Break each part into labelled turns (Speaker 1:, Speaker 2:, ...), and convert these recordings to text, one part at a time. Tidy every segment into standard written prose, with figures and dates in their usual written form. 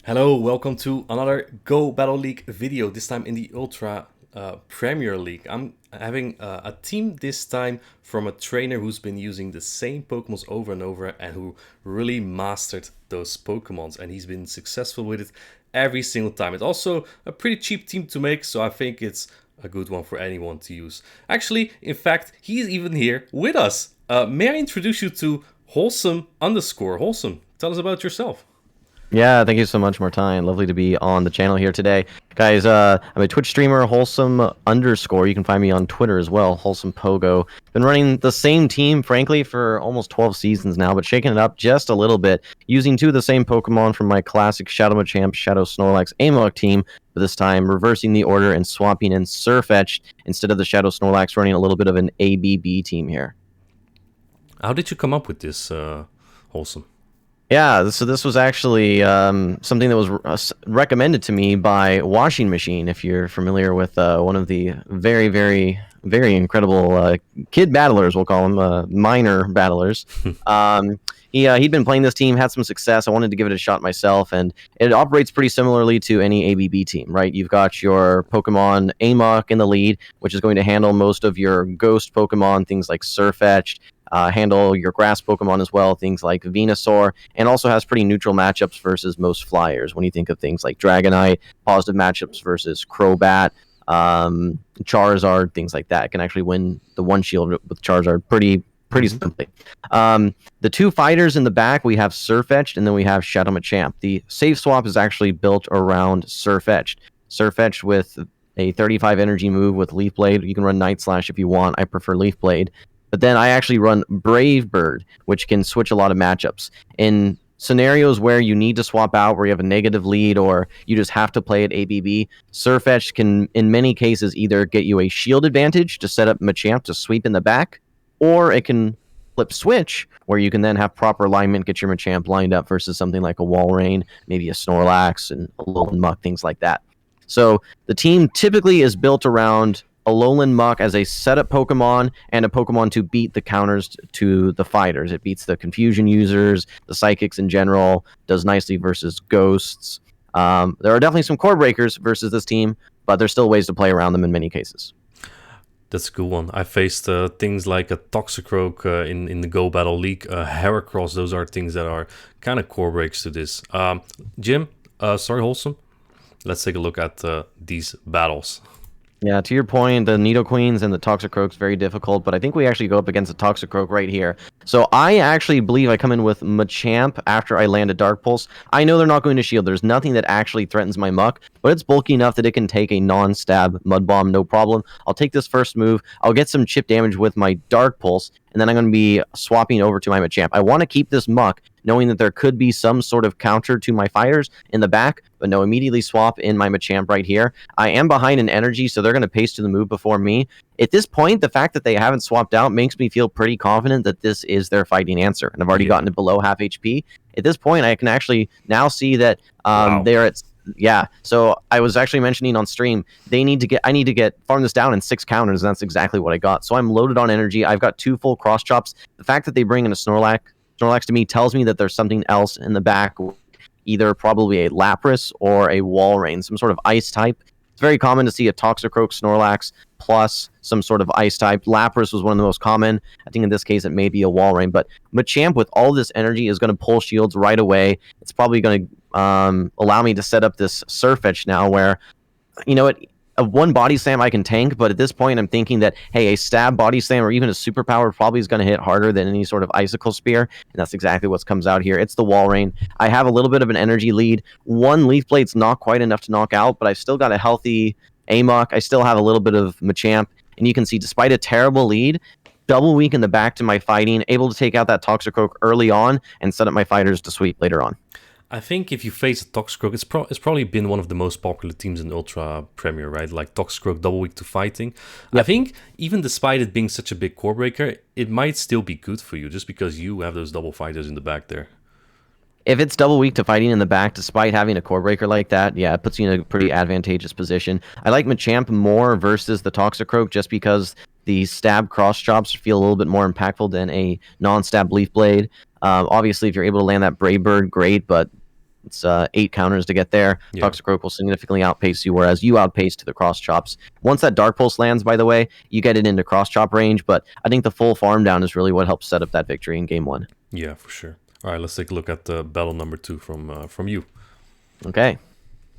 Speaker 1: Hello, welcome to another Go Battle League video, this time in the Ultra Premier League. I'm having a team this time from a trainer who's been using the same Pokemons over and over and who really mastered those Pokemons, and he's been successful with it every single time. It's also a pretty cheap team to make, so I think it's a good one for anyone to use. Actually, in fact, he's even here with us. May I introduce you to Wholesome underscore Wholesome? Tell us about yourself.
Speaker 2: Yeah, thank you so much, Martine. Lovely to be on the channel here today. Guys, I'm a Twitch streamer, Wholesome underscore. You can find me on Twitter as well, Wholesome Pogo. Been running the same team, frankly, for almost 12 seasons now, but shaking it up just a little bit, using two of the same Pokemon from my classic Shadow Machamp, Shadow Snorlax, Amok team, but this time reversing the order and swapping in Surfetched instead of the Shadow Snorlax, running a little bit of an ABB team here.
Speaker 1: How did you come up with this, Wholesome?
Speaker 2: Yeah, so this was actually something that was recommended to me by Washing Machine. If you're familiar with one of the very incredible kid battlers, we'll call them minor battlers. He'd been playing this team, had some success. I wanted to give it a shot myself, and it operates pretty similarly to any ABB team, right? You've got your Pokemon Amok in the lead, which is going to handle most of your ghost Pokemon, things like Surfetched. Handle your grass Pokemon as well, things like Venusaur, and also has pretty neutral matchups versus most flyers. When you think of things like Dragonite, positive matchups versus Crobat, Charizard, things like that, can actually win the one shield with Charizard pretty simply. The two fighters in the back, we have Surfetched and then we have Shadow Machamp. The safe swap is actually built around Surfetched. Surfetched with a 35 energy move with Leaf Blade. You can run Night Slash if you want. I prefer Leaf Blade. But then I actually run Brave Bird, which can switch a lot of matchups. In scenarios where you need to swap out, where you have a negative lead, or you just have to play at ABB, Surfetched can, in many cases, either get you a shield advantage to set up Machamp to sweep in the back, or it can flip switch, where you can then have proper alignment, get your Machamp lined up versus something like a Walrein, maybe a Snorlax, and a Alolan Muck, things like that. So the team typically is built around Alolan Muck as a setup Pokemon and a Pokemon to beat the counters to the fighters. It beats the Confusion users, the Psychics in general, does nicely versus Ghosts. There are definitely some core breakers versus this team, but there's still ways to play around them in many cases.
Speaker 1: That's a good one. I faced things like a Toxicroak in the Go Battle League, Heracross. Those are things that are kind of core breaks to this. Jim, sorry, Wholesome. Let's take a look at these battles.
Speaker 2: Yeah, to your point, the Nidoqueens and the Toxicroak's very difficult, but I think we actually go up against the Toxicroak right here. So I actually believe I come in with Machamp after I land a Dark Pulse. I know they're not going to shield. There's nothing that actually threatens my Muck, but it's bulky enough that it can take a non-stab Mud Bomb, no problem. I'll take this first move. I'll get some chip damage with my Dark Pulse, and then I'm going to be swapping over to my Machamp. I want to keep this Muck, knowing that there could be some sort of counter to my fighters in the back, but no, immediately swap in my Machamp right here. I am behind in energy, so they're going to pace to the move before me. At this point, the fact that they haven't swapped out makes me feel pretty confident that this is their fighting answer, and I've already gotten it below half HP. At this point, I can actually now see that
Speaker 1: Wow.
Speaker 2: they're at... Yeah, so I was actually mentioning on stream, I need to get farm this down in 6 counters, and that's exactly what I got. So I'm loaded on energy. I've got 2 full cross chops. The fact that they bring in a Snorlax to me tells me that there's something else in the back, either probably a Lapras or a Walrein, some sort of ice type. It's very common to see a Toxicroak Snorlax plus some sort of ice type. Lapras was one of the most common. I think in this case it may be a Walrein, but Machamp with all this energy is going to pull shields right away. It's probably going to allow me to set up this Surfetch now where, you know, a one body slam I can tank, but at this point I'm thinking that, hey, a stab body slam or even a superpower probably is going to hit harder than any sort of icicle spear, and that's exactly what comes out here. It's the Walrein. I have a little bit of an energy lead. One Leaf Blade's not quite enough to knock out, but I've still got a healthy Amok. I still have a little bit of Machamp, and you can see despite a terrible lead, double weak in the back to my fighting, able to take out that Toxicroak early on and set up my fighters to sweep later on.
Speaker 1: I think if you face a Toxicroak, it's probably been one of the most popular teams in Ultra Premier, right? Like Toxicroak double weak to fighting. Yep. I think even despite it being such a big core breaker, it might still be good for you just because you have those double fighters in the back there.
Speaker 2: If it's double weak to fighting in the back, despite having a core breaker like that, yeah, it puts you in a pretty advantageous position. I like Machamp more versus the Toxicroak just because the stab cross chops feel a little bit more impactful than a non-stab Leaf Blade. Obviously, if you're able to land that Brave Bird, great, but It's 8 counters to get there.
Speaker 1: Yeah.
Speaker 2: Toxicroak will significantly outpace you, whereas you outpace to the cross chops. Once that Dark Pulse lands, by the way, you get it into cross chop range, but I think the full farm down is really what helps set up that victory in game 1.
Speaker 1: Yeah, for sure. All right, let's take a look at battle number 2 from you.
Speaker 2: Okay.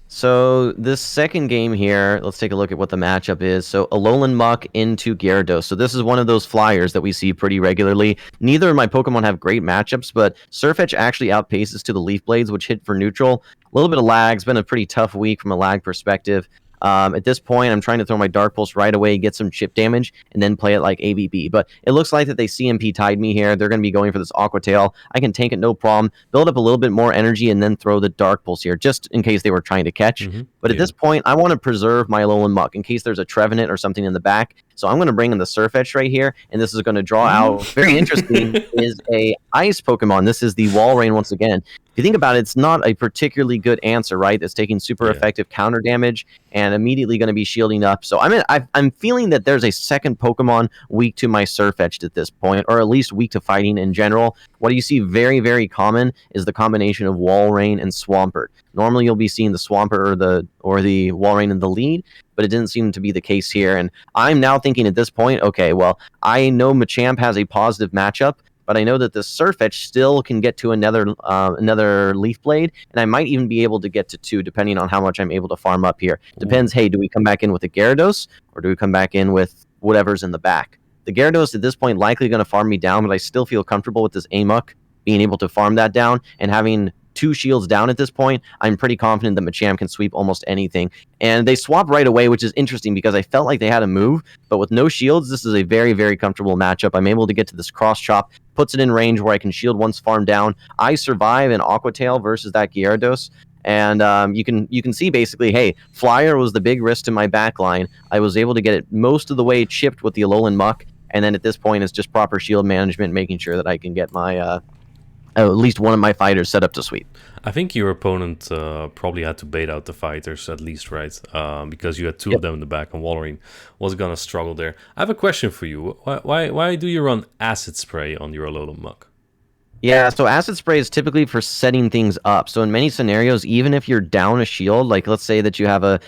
Speaker 2: So this second game here, let's take a look at what the matchup is. So Alolan Muck into Gyarados. So this is one of those flyers that we see pretty regularly. Neither of my Pokemon have great matchups, but Surfetch actually outpaces to the Leaf Blades, which hit for neutral. A little bit of lag. It's been a pretty tough week from a lag perspective. At this point, I'm trying to throw my Dark Pulse right away, get some chip damage, and then play it like ABB. But it looks like that they CMP tied me here. They're going to be going for this Aqua Tail. I can tank it no problem, build up a little bit more energy, and then throw the Dark Pulse here, just in case they were trying to catch. But at this point, I want to preserve my Alolan Muck in case there's a Trevenant or something in the back. So I'm going to bring in the Surfetch right here, and this is going to draw out, very interesting, is a Ice Pokemon. This is the Walrein once again. If you think about it, it's not a particularly good answer, right? It's taking super effective counter damage and immediately going to be shielding up. So I'm feeling that there's a second Pokemon weak to my Surfetch at this point, or at least weak to fighting in general. What you see very, very common is the combination of Walrein and Swampert. Normally, you'll be seeing the Swampert or the Walrein in the lead, but it didn't seem to be the case here. And I'm now thinking at this point, okay, well, I know Machamp has a positive matchup, but I know that the Surfetch still can get to another Leaf Blade, and I might even be able to get to 2, depending on how much I'm able to farm up here. Depends, hey, do we come back in with a Gyarados, or do we come back in with whatever's in the back? The Gyarados at this point likely going to farm me down, but I still feel comfortable with this Amok being able to farm that down, and having 2 shields down at this point, I'm pretty confident that Machamp can sweep almost anything. And they swap right away, which is interesting because I felt like they had a move, but with no shields, this is a very, very comfortable matchup. I'm able to get to this cross chop, puts it in range where I can shield once farmed down. I survive an Aqua Tail versus that Gyarados. And you can see basically, hey, Flyer was the big risk to my backline. I was able to get it most of the way chipped with the Alolan Muck, and then at this point, it's just proper shield management, making sure that I can get my at least one of my fighters set up to sweep.
Speaker 1: I think your opponent probably had to bait out the fighters at least, right? Because you had 2 of them in the back, and Walrein was gonna struggle there. I have a question for you. Why do you run Acid Spray on your Alolan Muck?
Speaker 2: Yeah, so Acid Spray is typically for setting things up. So in many scenarios, even if you're down a shield, like let's say that you have a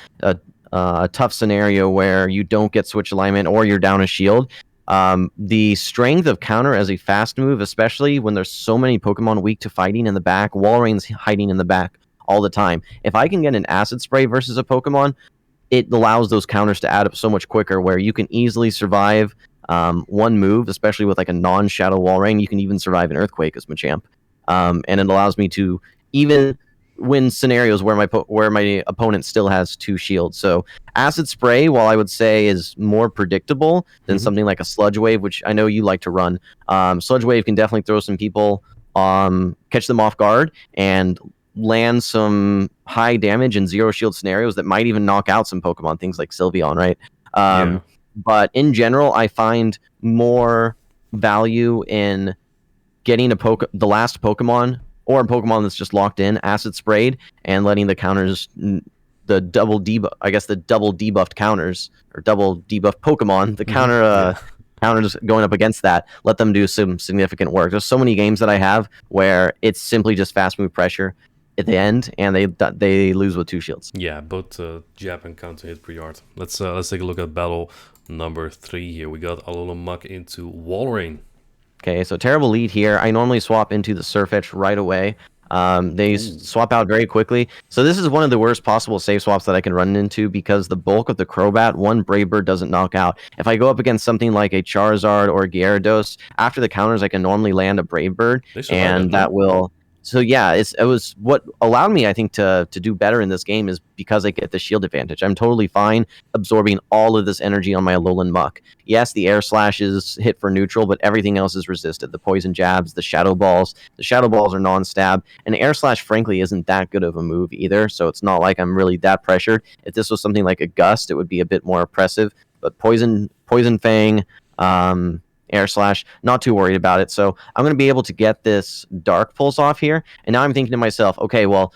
Speaker 2: tough scenario where you don't get switch alignment or you're down a shield, the strength of counter as a fast move, especially when there's so many Pokemon weak to fighting in the back, Walrein's hiding in the back all the time. If I can get an Acid Spray versus a Pokemon, it allows those counters to add up so much quicker, where you can easily survive one move, especially with like a non-Shadow Walrein. You can even survive an Earthquake as Machamp. And it allows me to even win scenarios where my opponent still has 2 shields. So Acid Spray, while I would say is more predictable than something like a Sludge Wave, which I know you like to run, Sludge Wave can definitely throw some people, catch them off guard, and land some high damage and 0 shield scenarios that might even knock out some Pokemon, things like Sylveon, right? But in general, I find more value in getting the last Pokemon, or a Pokemon that's just locked in, Acid Sprayed, and letting the counters, the double debuffed counters, or double debuffed Pokemon, the counters going up against that, let them do some significant work. There's so many games that I have where it's simply just fast move pressure at the end, and they lose with 2 shields.
Speaker 1: Yeah, both jab and counter hit pretty hard. Let's take a look at battle number 3 here. We got Alolan Muck into Walrein.
Speaker 2: Okay, so terrible lead here. I normally swap into the Surfetch right away. They swap out very quickly. So this is one of the worst possible save swaps that I can run into, because the bulk of the Crobat, one Brave Bird doesn't knock out. If I go up against something like a Charizard or a Gyarados, after the counters I can normally land a Brave Bird, and that will... So yeah, it was what allowed me, I think, to do better in this game, is because I get the shield advantage. I'm totally fine absorbing all of this energy on my Alolan Muck. Yes, the Air Slash is hit for neutral, but everything else is resisted. The Poison Jabs, the Shadow Balls. The Shadow Balls are non-stab, and Air Slash, frankly, isn't that good of a move either, so it's not like I'm really that pressured. If this was something like a Gust, it would be a bit more oppressive, but Poison Fang... Air Slash, not too worried about it. So I'm going to be able to get this Dark Pulse off here. And now I'm thinking to myself, okay, well,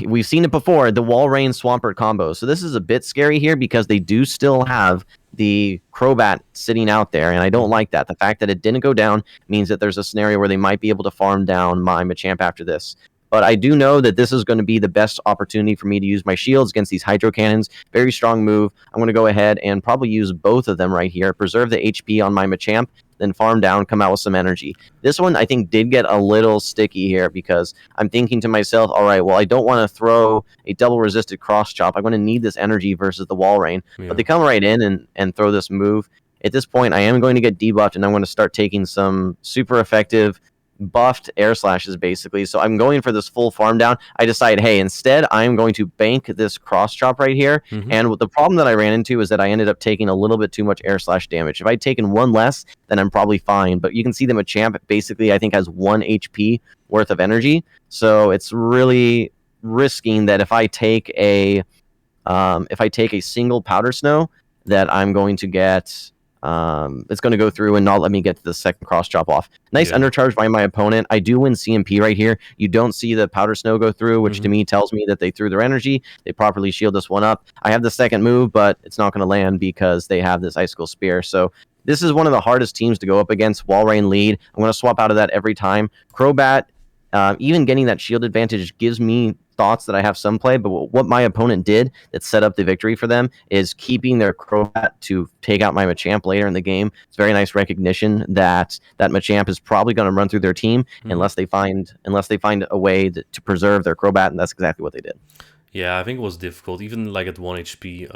Speaker 2: we've seen it before, the Walrein Swampert combo. So this is a bit scary here, because they do still have the Crobat sitting out there, and I don't like that. The fact that it didn't go down means that there's a scenario where they might be able to farm down my Machamp after this. But I do know that this is going to be the best opportunity for me to use my shields against these hydro cannons. Very strong move. I'm going to go ahead and probably use both of them right here. Preserve the HP on my Machamp, then farm down, come out with some energy. This one, I think, did get a little sticky here because I'm thinking to myself, all right, well, I don't want to throw a double resisted cross chop. I'm going to need this energy versus the wall rain.
Speaker 1: Yeah.
Speaker 2: But they come right in and throw this move. At this point, I am going to get debuffed, and I'm going to start taking some super effective buffed air slashes, basically. So I'm going for this full farm down. I decide, hey, instead, I'm going to bank this cross chop right here.
Speaker 1: Mm-hmm.
Speaker 2: And the problem that I ran into is that I ended up taking a little bit too much air slash damage. If I'd taken one less, then I'm probably fine. But you can see that Machamp basically, I think, has 1 HP worth of energy. So it's really risking that if I take a single powder snow, that I'm going to get it's going to go through and not let me get to the second cross chop off. Nice undercharge by my opponent. I do win CMP right here. You don't see the powder snow go through, which to me tells me that they threw their energy. They properly shield this one up. I have the second move, but it's not going to land because they have this Icicle Spear. So this is one of the hardest teams to go up against. Walrein lead. I'm going to swap out of that every time. Crobat, even getting that shield advantage gives me thoughts that I have some play, but what my opponent did that set up the victory for them is keeping their Crobat to take out my Machamp later in the game. It's very nice recognition that Machamp is probably going to run through their team unless they find a way to preserve their Crobat, and that's exactly what they did.
Speaker 1: Yeah, I think it was difficult, even like at 1 HP,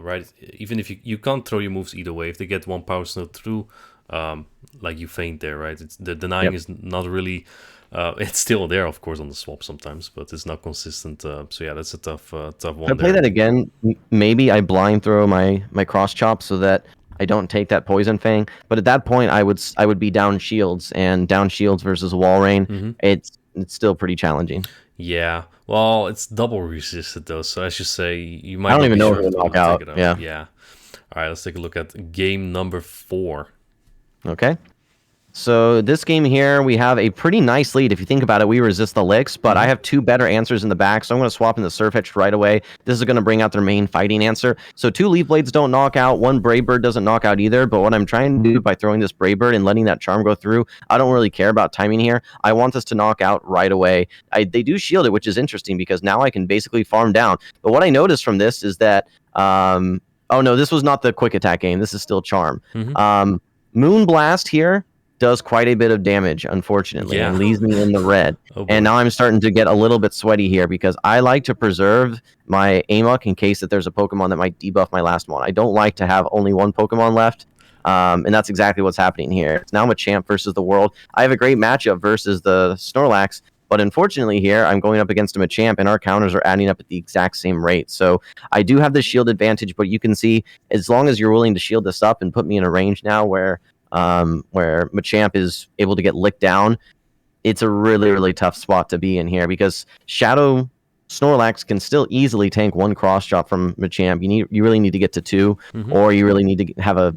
Speaker 1: right? Even if you can't throw your moves either way. If they get one Power Snow through, like you faint there, right? It's the denying is not really... it's still there, of course, on the swap sometimes, but it's not consistent. So yeah, that's a tough one.
Speaker 2: If I play that again, maybe I blind throw my cross chop so that I don't take that poison fang. But at that point, I would be down shields, and down shields versus Walrein, it's still pretty challenging.
Speaker 1: Yeah, well, it's double resisted though, so as you say, you might.
Speaker 2: I don't even know
Speaker 1: sure
Speaker 2: if it'll knock out.
Speaker 1: Yeah. All right, let's take a look at game number 4.
Speaker 2: Okay. So this game here, we have a pretty nice lead. If you think about it, we resist the licks, but I have 2 better answers in the back, so I'm going to swap in the Surf Edge right away. This is going to bring out their main fighting answer. So 2 Leaf Blades don't knock out, 1 Brave Bird doesn't knock out either, but what I'm trying to do by throwing this Brave Bird and letting that Charm go through, I don't really care about timing here. I want this to knock out right away. They do shield it, which is interesting because now I can basically farm down. But what I noticed from this is that, oh no, this was not the quick attack game. This is still Charm. Moonblast here does quite a bit of damage, unfortunately, and leaves me in the red. And now I'm starting to get a little bit sweaty here because I like to preserve my Amok in case that there's a Pokemon that might debuff my last one. I don't like to have only one Pokemon left, and that's exactly what's happening here. It's now Machamp versus the world. I have a great matchup versus the Snorlax, but unfortunately here, I'm going up against a Machamp, and our counters are adding up at the exact same rate. So I do have the shield advantage, but you can see, as long as you're willing to shield this up and put me in a range now where Machamp is able to get licked down, it's a really, really tough spot to be in here because Shadow Snorlax can still easily tank 1 cross chop from Machamp. You really need to get to 2, or you really need to have a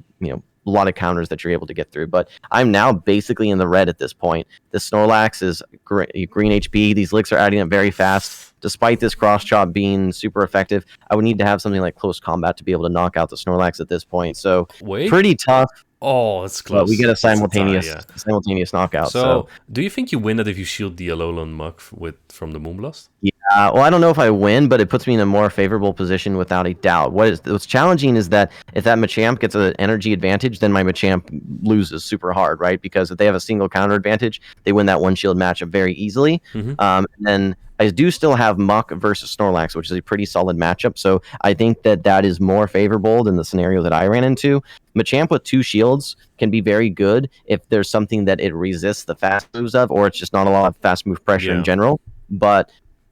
Speaker 2: lot of counters that you're able to get through. But I'm now basically in the red at this point. The Snorlax is green HP. These licks are adding up very fast. Despite this cross chop being super effective, I would need to have something like close combat to be able to knock out the Snorlax at this point. So pretty tough.
Speaker 1: Oh, that's close.
Speaker 2: But we get a simultaneous knockout. So
Speaker 1: do you think you win that if you shield the Alolan Muk from the Moonblast?
Speaker 2: Yeah, well, I don't know if I win, but it puts me in a more favorable position without a doubt. What's challenging is that if that Machamp gets an energy advantage, then my Machamp loses super hard, right? Because if they have a single counter advantage, they win that one shield matchup very easily. And then I do still have Muk versus Snorlax, which is a pretty solid matchup. So I think that is more favorable than the scenario that I ran into. Machamp with 2 shields can be very good if there's something that it resists the fast moves of, or it's just not a lot of fast move pressure in general. But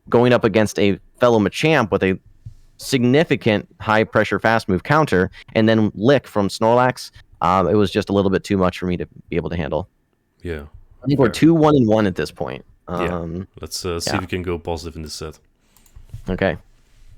Speaker 2: going up against a fellow Machamp with a significant high pressure fast move counter and then lick from Snorlax, it was just a little bit too much for me to be able to handle.
Speaker 1: Yeah,
Speaker 2: I think we're 2-1-1 at this point.
Speaker 1: Let's see if we can go positive in this set.
Speaker 2: Okay.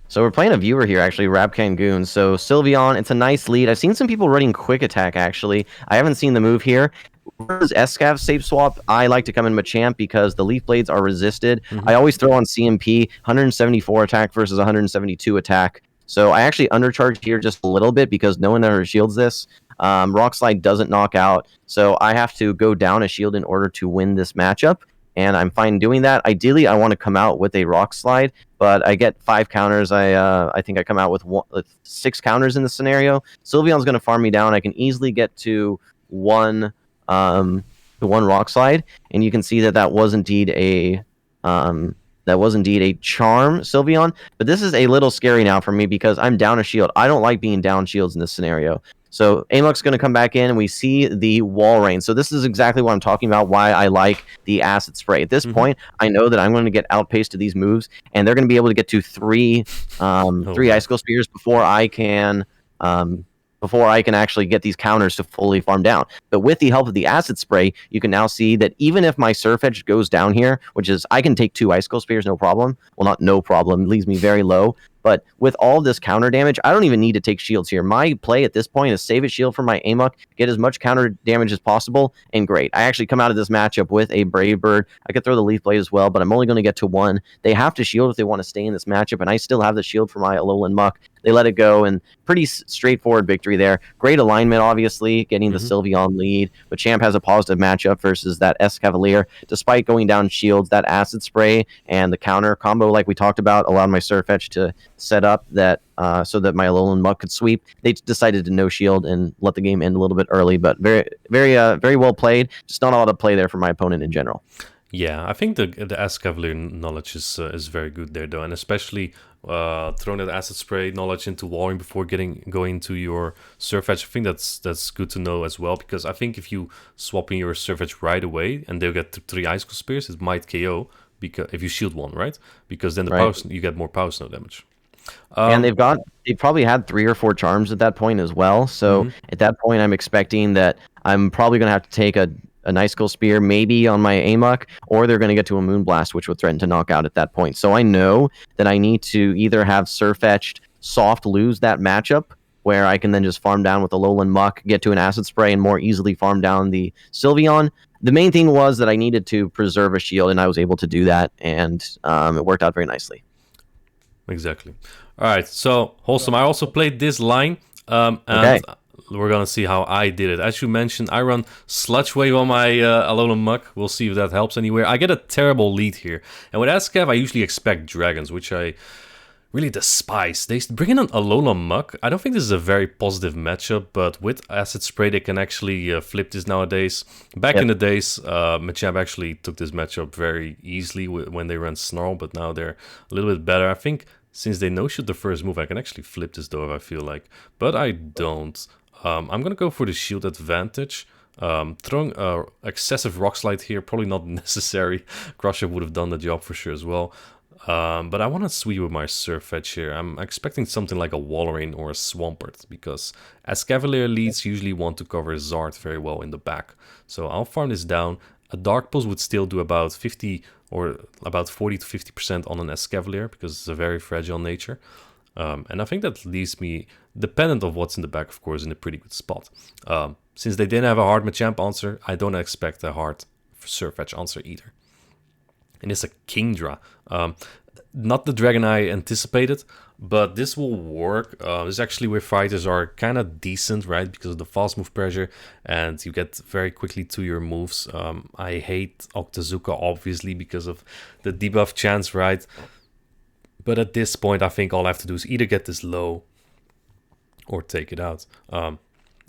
Speaker 2: So we're playing a viewer here, actually, Rabcan Goon. So Sylveon, it's a nice lead. I've seen some people running Quick Attack, actually. I haven't seen the move here. Versus Escav Safe Swap, I like to come in Machamp because the Leaf Blades are resisted. I always throw on CMP, 174 attack versus 172 attack. So I actually undercharged here just a little bit because no one ever shields this. Rock Slide doesn't knock out, so I have to go down a shield in order to win this matchup. and I'm fine doing that. Ideally, I want to come out with a Rock Slide, but I get 5 counters. I think I come out with 6 counters in this scenario. Sylveon's going to farm me down. I can easily get to um, one Rock Slide, and you can see that was indeed a charm, Sylveon. But this is a little scary now for me because I'm down a shield. I don't like being down shields in this scenario. So Amok's going to come back in, and we see the wall rain. So this is exactly what I'm talking about, why I like the acid spray. At this point, I know that I'm going to get outpaced to these moves, and they're going to be able to get to three Icicle Spears before I can actually get these counters to fully farm down. But with the help of the acid spray, you can now see that even if my Surf Edge goes down here, which is I can take 2 Icicle Spears, no problem. Well, not no problem. It leaves me very low. But with all this counter damage, I don't even need to take shields here. My play at this point is save a shield for my Amok, get as much counter damage as possible, and great. I actually come out of this matchup with a Brave Bird. I could throw the Leaf Blade as well, but I'm only going to get to 1. They have to shield if they want to stay in this matchup, and I still have the shield for my Alolan Muck. They let it go, and pretty straightforward victory there. Great alignment, obviously, getting the Sylveon lead, but Champ has a positive matchup versus that Escavalier. Despite going down shields, that Acid Spray and the counter combo, like we talked about, allowed my Surfetch to set up that so that my Alolan Muck could sweep. They decided to no shield and let the game end a little bit early, but very well played. Just not a lot of play there for my opponent in general.
Speaker 1: Yeah, I think the Escavalier knowledge is very good there, though, and especially throwing that acid spray knowledge into walling before going to your Surf Edge. I think that's good to know as well, because I think if you swap in your Surf Edge right away and they'll get 3 Icicle Spears, it might KO because if you shield 1, right? Because then you get more power snow damage.
Speaker 2: And they've probably had 3 or 4 charms at that point as well. So at that point, I'm expecting that I'm probably going to have to take an Icicle Spear maybe on my Amok, or they're going to get to a Moonblast, which would threaten to knock out at that point. So I know that I need to either have Surfetched soft lose that matchup, where I can then just farm down with a Alolan Muck, get to an Acid Spray, and more easily farm down the Sylveon. The main thing was that I needed to preserve a shield, and I was able to do that, and it worked out very nicely.
Speaker 1: Exactly. All right, so Wholesome, I also played this line, and we're gonna see how I did it. As you mentioned, I run Sludge Wave on my Alolan Muck. We'll see if that helps anywhere. I get a terrible lead here, and with Escav, I usually expect Dragons, which I really despise. They bring in an Alolan Muck. I don't think this is a very positive matchup, but with Acid Spray, they can actually flip this nowadays. Back in the days, Machamp actually took this matchup very easily when they ran Snarl, but now they're a little bit better. I think since they no-shoot the first move, I can actually flip this though if I feel like, but I don't. I'm going to go for the shield advantage. Throwing excessive Rock Slide here, probably not necessary. Crusher would have done the job for sure as well. But I want to sweep with my Surf Edge here. I'm expecting something like a Walrein or a Swampert, because Escavalier leads usually want to cover Zard very well in the back. So I'll farm this down. A Dark Pulse would still do about 50 or about 40 to 50% on an Escavalier, because it's a very fragile nature. And I think that leaves me, dependent of what's in the back, of course, in a pretty good spot. Since they didn't have a hard Machamp answer, I don't expect a hard Surf Edge answer either. And it's a Kingdra. Not the Dragon I anticipated, but this will work. This is actually where fighters are kind of decent, right? Because of the fast move pressure, and you get very quickly to your moves. I hate Octazooka, obviously, because of the debuff chance, right? But at this point, I think all I have to do is either get this low or take it out. I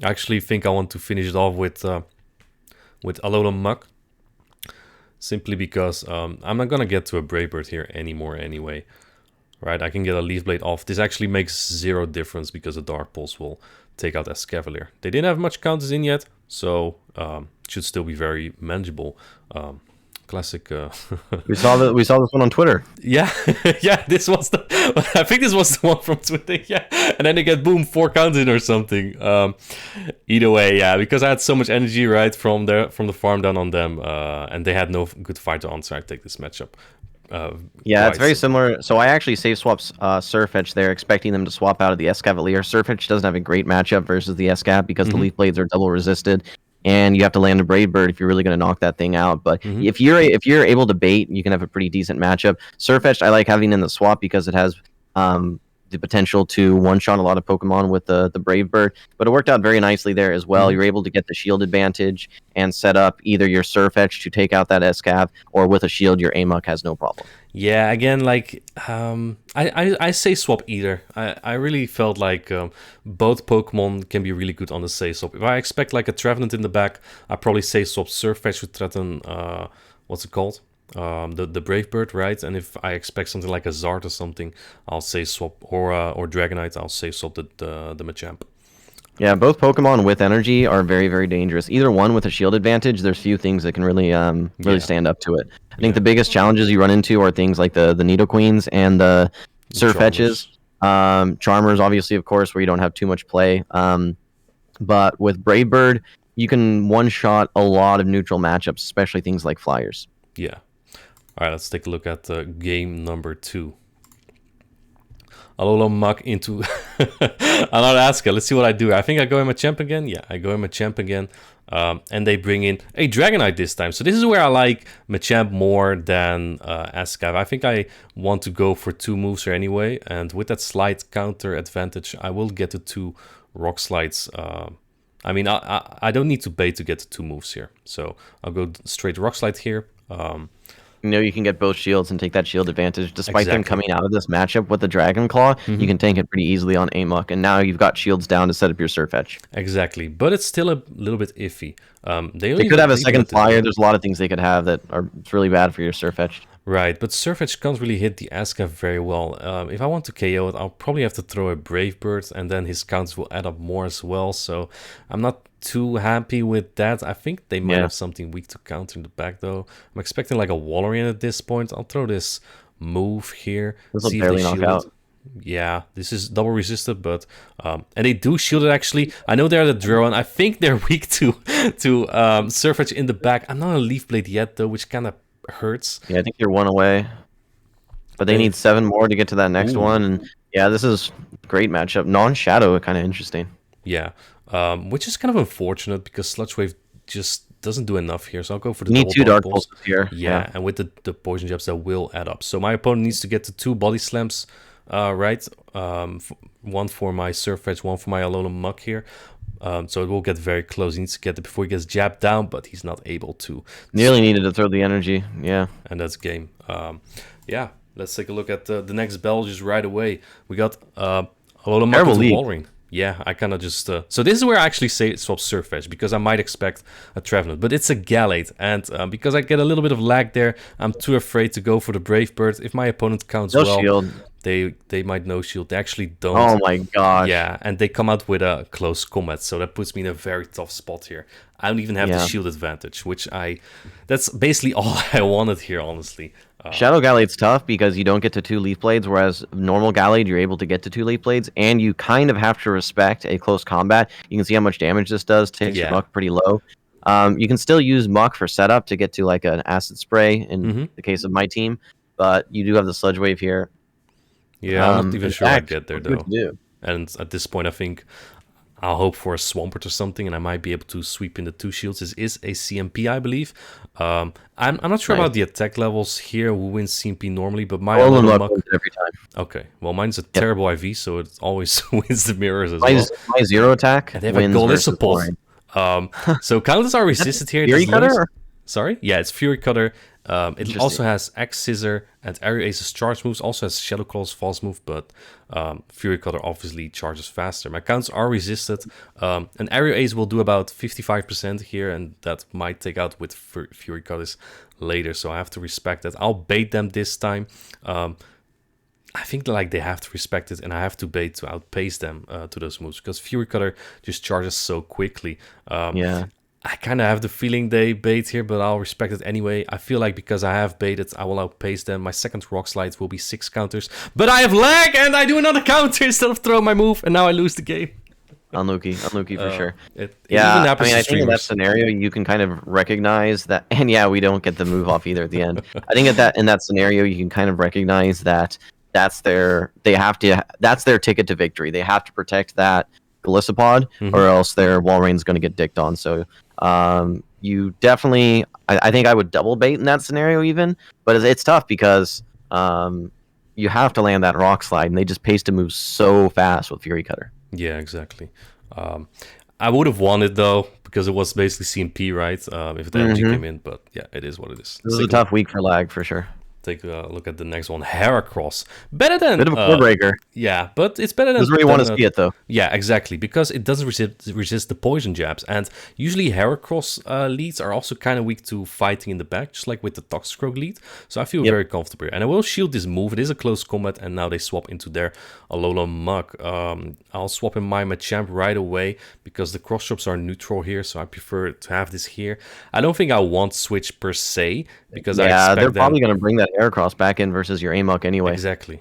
Speaker 1: actually think I want to finish it off with Alolan Muck. Simply because I'm not going to get to a Brave Bird here anymore anyway. Right, I can get a Leaf Blade off. This actually makes 0 difference because the Dark Pulse will take out Escavalier. They didn't have much counters in yet, so it should still be very manageable. Classic.
Speaker 2: We saw this one on Twitter.
Speaker 1: Yeah, yeah. This was I think this was the one from Twitter. Yeah, and then they get boom 4 counters in or something. Either way, yeah, because I had so much energy right from the farm down on them, and they had no good fight to answer. I take this matchup.
Speaker 2: Yeah, it's very similar. So I actually save swaps Surf Edge there, expecting them to swap out of the Escavalier. Surf Edge doesn't have a great matchup versus the Escav because the Leaf Blades are double resisted. And you have to land a Brave Bird if you're really going to knock that thing out. But if you're able to bait, you can have a pretty decent matchup. Surf Edge I like having in the swap because it has the potential to one-shot a lot of Pokemon with the Brave Bird, but it worked out very nicely there as well.
Speaker 1: Mhm.
Speaker 2: You're able to get the shield advantage and set up either your Surfetch to take out that Escav, or with a shield, your Amok has no problem.
Speaker 1: Yeah, again, like I say swap either. I really felt like both Pokemon can be really good on the say swap. If I expect like a Trevenant in the back, I probably say swap Surfetch with threaten what's it called? The Brave Bird, right? And if I expect something like a Zard or something, I'll say swap or Dragonite. I'll say swap the Machamp.
Speaker 2: Yeah, both Pokemon with energy are very, very dangerous. Either one with a shield advantage, there's few things that can really
Speaker 1: Yeah.
Speaker 2: stand up to it. I think
Speaker 1: Yeah.
Speaker 2: the biggest challenges you run into are things like the Nidoqueens and the Surfetches. Charmers, obviously, of course, where you don't have too much play. But with Brave Bird, you can one-shot a lot of neutral matchups, especially things like Flyers.
Speaker 1: Yeah. All right, let's take a look at game number 2. Alola Muck into another Aska. Let's see what I do. I think I go in Machamp again. Yeah, I go in Machamp again. And they bring in a Dragonite this time. So this is where I like Machamp more than Aska. I think I want to go for 2 moves here anyway. And with that slight counter advantage, I will get to 2 Rock Slides. I mean, I don't need to bait to get to 2 moves here. So I'll go straight Rock Slide here.
Speaker 2: You can get both shields and take that shield advantage. Despite them
Speaker 1: Exactly.
Speaker 2: coming out of this matchup with the Dragon Claw, you can tank it pretty easily on Amok, and now you've got shields down to set up your Surfetch.
Speaker 1: Exactly, but it's still a little bit iffy.
Speaker 2: They could have a second flyer. There's a lot of things they could have that are really bad for your Surfetch.
Speaker 1: Right, but Surfetch can't really hit the Aska very well. If I want to KO it, I'll probably have to throw a Brave Bird, and then his counts will add up more as well. So I'm not too happy with that. I think they might have something weak to counter in the back, though. I'm expecting like a Walrein at this point. I'll throw this move here.
Speaker 2: This will barely knock out.
Speaker 1: Yeah, this is double resisted, but and they do shield it actually. I know they're the Drone. I think they're weak to Surfetch in the back. I'm not a Leaf Blade yet though, which kind of hurts.
Speaker 2: Yeah, I think you're 1 away, but they need 7 more to get to that next one. And yeah, this is a great matchup. Non-Shadow, kind of interesting.
Speaker 1: Yeah, which is kind of unfortunate because Sludge Wave just doesn't do enough here. So I'll go for the
Speaker 2: you need 2 Dark Pulses here.
Speaker 1: Yeah, and with the Poison Jabs that will add up. So my opponent needs to get to 2 Body Slams, right? 1 for my Surfetch, 1 for my Alola Muck here. So it will get very close. He needs to get it before he gets jabbed down, but he's not able to.
Speaker 2: Nearly needed to throw the energy, yeah.
Speaker 1: And that's game. Yeah, let's take a look at the next bell just right away. We got Alola Muck into Walrein. Yeah, I kind of just... so this is where I actually say swap Surfetch, because I might expect a Trevenant. But it's a Gallade, and because I get a little bit of lag there, I'm too afraid to go for the Brave Bird. If my opponent counts well...
Speaker 2: Shield.
Speaker 1: They might no shield. They actually don't.
Speaker 2: Oh my gosh.
Speaker 1: Yeah, and they come out with a close combat, so that puts me in a very tough spot here. I don't even have the shield advantage, which that's basically all I wanted here, honestly.
Speaker 2: Shadow Gallade's tough because you don't get to 2 Leaf Blades, whereas normal Gallade, you're able to get to 2 Leaf Blades, and you kind of have to respect a close combat. You can see how much damage this does, takes your Muck pretty low. You can still use Muck for setup to get to like an Acid Spray in the case of my team, but you do have the Sludge Wave here.
Speaker 1: Yeah, I'm not even sure I get there, though. And at this point, I think I'll hope for a Swampert or something, and I might be able to sweep in the 2 shields. This is a CMP, I believe. I'm not sure about the attack levels here, who wins CMP normally, but my Alola Muck...
Speaker 2: every time.
Speaker 1: Okay, well, mine's a terrible IV, so it always wins the mirrors as well.
Speaker 2: My 0 attack
Speaker 1: and they have a golden support. So counters are resisted here.
Speaker 2: Fury Cutter?
Speaker 1: Sorry? Yeah, it's Fury Cutter. It also has Axe Scissor and Aerial Ace's charge moves. Also has Shadow Claw's false move, but Fury Cutter obviously charges faster. My counts are resisted. And Aerial Ace will do about 55% here, and that might take out with Fury Cutters later. So I have to respect that. I'll bait them this time. I think like they have to respect it, and I have to bait to outpace them to those moves, because Fury Cutter just charges so quickly. I kind of have the feeling they bait here, but I'll respect it anyway. I feel like because I have baited, I will outpace them. My second Rock Slide will be 6 counters, but I have lag, and I do another counter instead of throw my move, and now I lose the game.
Speaker 2: Unlucky for sure.
Speaker 1: It even happens
Speaker 2: I think in that scenario you can kind of recognize that, and yeah, we don't get the move off either at the end. I think in that scenario you can kind of recognize that that's their ticket to victory. They have to protect that Golisopod, or else their Walrein's going to get dicked on. So you definitely, I think I would double bait in that scenario even, but it's tough because you have to land that rock slide, and they just pace to move so fast with Fury Cutter.
Speaker 1: Yeah, exactly. Um, I would have won it though because it was basically CMP, right? If the energy came in, but yeah, it is what it is.
Speaker 2: This was a tough week for lag for sure.
Speaker 1: Take a look at the next one, Heracross. Better than
Speaker 2: Bit of a core breaker.
Speaker 1: yeah, but it's better than.
Speaker 2: This is where you want to see it though.
Speaker 1: Yeah, exactly, because it doesn't resist the poison jabs, and usually Heracross leads are also kind of weak to fighting in the back, just like with the Toxicroak lead. So I feel very comfortable here, and I will shield this move. It is a close combat, and now they swap into their Alola Mug. I'll swap in my Machamp right away because the cross drops are neutral here, so I prefer to have this here. I don't think I want switch per se because I expect
Speaker 2: they're probably going to bring that Heracross back in versus your Amok anyway.
Speaker 1: Exactly.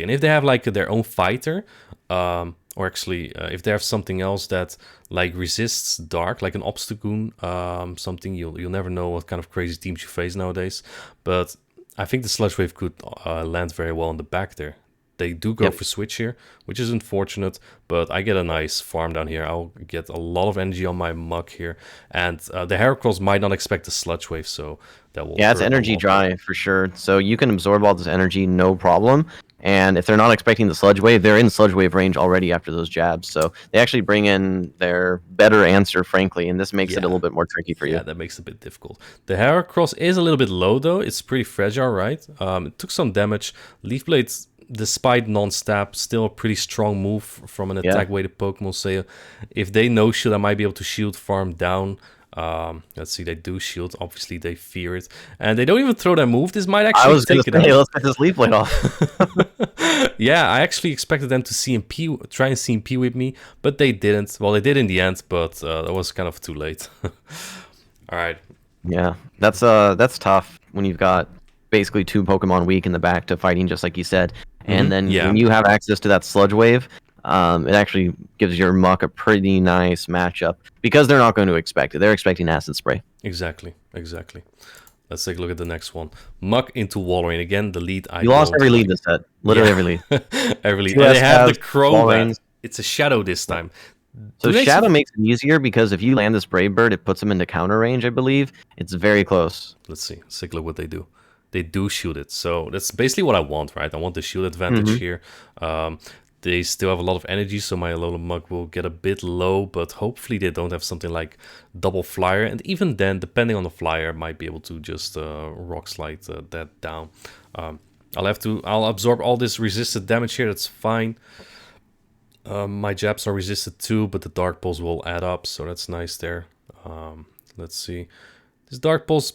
Speaker 1: And if they have like their own fighter, or actually if they have something else that like resists dark, like an Obstagoon, something, you'll never know what kind of crazy teams you face nowadays. But I think the Sludge Wave could land very well in the back there. They do go for switch here, which is unfortunate, but I get a nice farm down here. I'll get a lot of energy on my Mug here, and the Heracross might not expect a Sludge Wave, so that will...
Speaker 2: Yeah, it's energy dry for sure, so you can absorb all this energy, no problem. And if they're not expecting the Sludge Wave, they're in Sludge Wave range already after those jabs, so they actually bring in their better answer, frankly, and this makes it a little bit more tricky for you.
Speaker 1: Yeah, that makes it a bit difficult. The Heracross is a little bit low, though. It's pretty fragile, right? It took some damage. Leaf Blade's, despite non-stab, still a pretty strong move from an attack-weighted Pokemon. So if they no-shield, I might be able to shield farm down. Let's see, they do shield. Obviously, they fear it. And they don't even throw that move. This might actually take it out.
Speaker 2: Let's get this Leaf Blade off.
Speaker 1: Yeah, I actually expected them to CMP, try and CMP with me, but they didn't. Well, they did in the end, but that was kind of too late. All right.
Speaker 2: Yeah, that's tough when you've got basically 2 Pokemon weak in the back to fighting, just like you said. And then when you have access to that Sludge Wave, it actually gives your Muck a pretty nice matchup because they're not going to expect it. They're expecting Acid Spray.
Speaker 1: Exactly. Let's take a look at the next one. Muck into Walrein. Again, the lead I
Speaker 2: You lost every lead this set. Literally every lead.
Speaker 1: Every lead. And they have the Crobat. It's a Shadow this time.
Speaker 2: So Shadow makes it easier because if you land this Brave Bird, it puts them into counter range, I believe. It's very close.
Speaker 1: Let's see. Let's take a look what they do. They do shield it. So that's basically what I want, right? I want the shield advantage here. They still have a lot of energy, so my Alola Mug will get a bit low, but hopefully they don't have something like double flyer. And even then, depending on the flyer, I might be able to just rock slide that down. I'll absorb all this resisted damage here. That's fine. My jabs are resisted too, but the Dark Pulse will add up, so that's nice there. Let's see. This Dark Pulse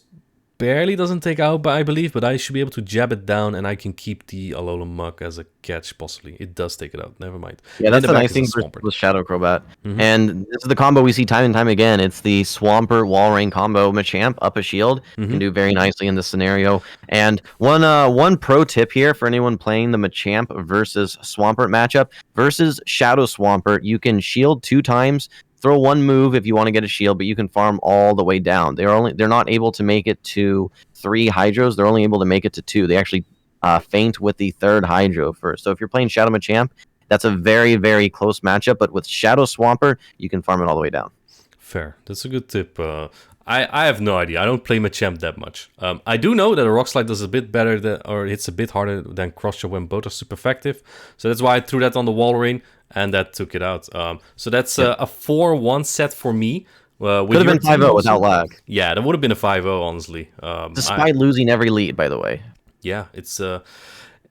Speaker 1: barely doesn't take out, I believe, but I should be able to jab it down, and I can keep the Alola Mug as a catch, possibly. It does take it out. Never mind.
Speaker 2: Yeah, that's the nice thing with Shadow Crobat. And this is the combo we see time and time again. It's the Swampert Walrein combo. Machamp up a shield can do very nicely in this scenario. And one pro tip here for anyone playing the Machamp versus Swampert matchup versus Shadow Swampert, you can shield 2 times. Throw 1 move if you want to get a shield, but you can farm all the way down. They're not able to make it to 3 Hydros. They're only able to make it to 2. They actually feint with the 3rd Hydro first. So if you're playing Shadow Machamp, that's a very, very close matchup. But with Shadow Swampert, you can farm it all the way down.
Speaker 1: Fair. That's a good tip. I have no idea. I don't play Machamp that much. I do know that a Rock Slide does a bit better, or hits a bit harder than Cross Chop when both are super effective. So that's why I threw that on the Walrein, and that took it out. So that's a 4-1 set for me.
Speaker 2: Could have been 5-0 without lag.
Speaker 1: Yeah, that would have been a 5-0, honestly.
Speaker 2: Despite losing every lead, by the way.
Speaker 1: Yeah, it's been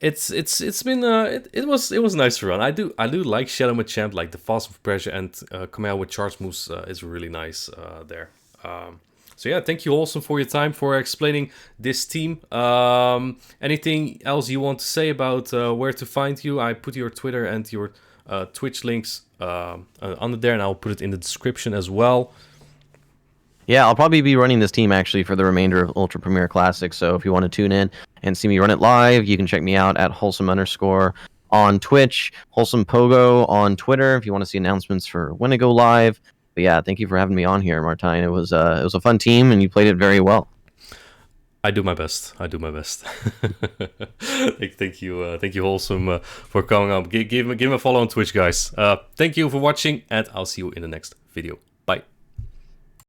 Speaker 1: it was nice to run. I do like Shadow Machamp, like the fast with pressure and coming out with charge moves is really nice there. So yeah, thank you also for your time for explaining this team. Anything else you want to say about where to find you? I put your Twitter and your Twitch links under there, and I'll put it in the description as well.
Speaker 2: Yeah, I'll probably be running this team actually for the remainder of Ultra Premier Classic. So if you want to tune in and see me run it live, you can check me out at wholesome_ on Twitch, wholesome pogo on Twitter if you want to see announcements for when to go live. But yeah, thank you for having me on here, Martijn. It was a fun team, and you played it very well.
Speaker 1: I do my best. Thank you, Wholesome, for coming up. Give him a follow on Twitch, guys. Thank you for watching, and I'll see you in the next video.